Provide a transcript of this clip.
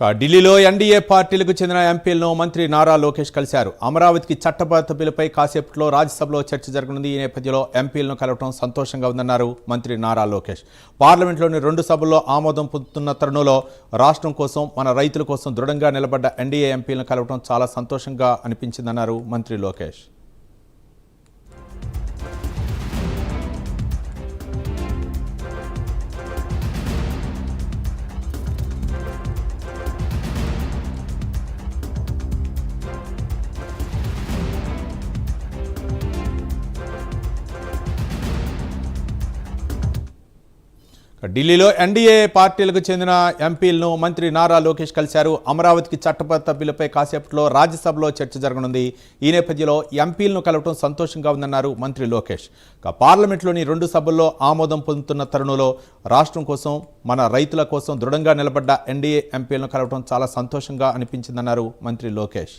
ఢిల్లీలో ఎన్డీఏ పార్టీలకు చెందిన ఎంపీలను మంత్రి నారా లోకేష్ కలిశారు. అమరావతికి చట్టబద్ధ బిల్లుపై కాసేపట్లో రాజ్యసభలో చర్చ జరగనుంది. ఈ నేపథ్యంలో ఎంపీలను కలవడం సంతోషంగా ఉందన్నారు మంత్రి నారా లోకేష్. పార్లమెంట్లోని 2 సభల్లో ఆమోదం పొందుతున్న తరుణంలో రాష్ట్రం కోసం, మన రైతుల కోసం దృఢంగా నిలబడ్డ ఎన్డీఏ ఎంపీలను కలవడం చాలా సంతోషంగా అనిపించిందన్నారు మంత్రి లోకేష్. ఢిల్లీలో ఎన్డీఏ పార్టీలకు చెందిన ఎంపీలను మంత్రి నారా లోకేష్ కలిశారు. అమరావతికి చట్టబద్ధ బిల్లుపై కాసేపట్లో రాజ్యసభలో చర్చ జరగనుంది. ఈ నేపథ్యంలో ఎంపీలను కలవడం సంతోషంగా ఉందన్నారు మంత్రి లోకేష్. పార్లమెంట్లోని 2 సభల్లో ఆమోదం పొందుతున్న తరుణంలో రాష్ట్రం కోసం, మన రైతుల కోసం దృఢంగా నిలబడ్డ ఎన్డీఏ ఎంపీలను కలవడం చాలా సంతోషంగా అనిపించిందన్నారు మంత్రి లోకేష్.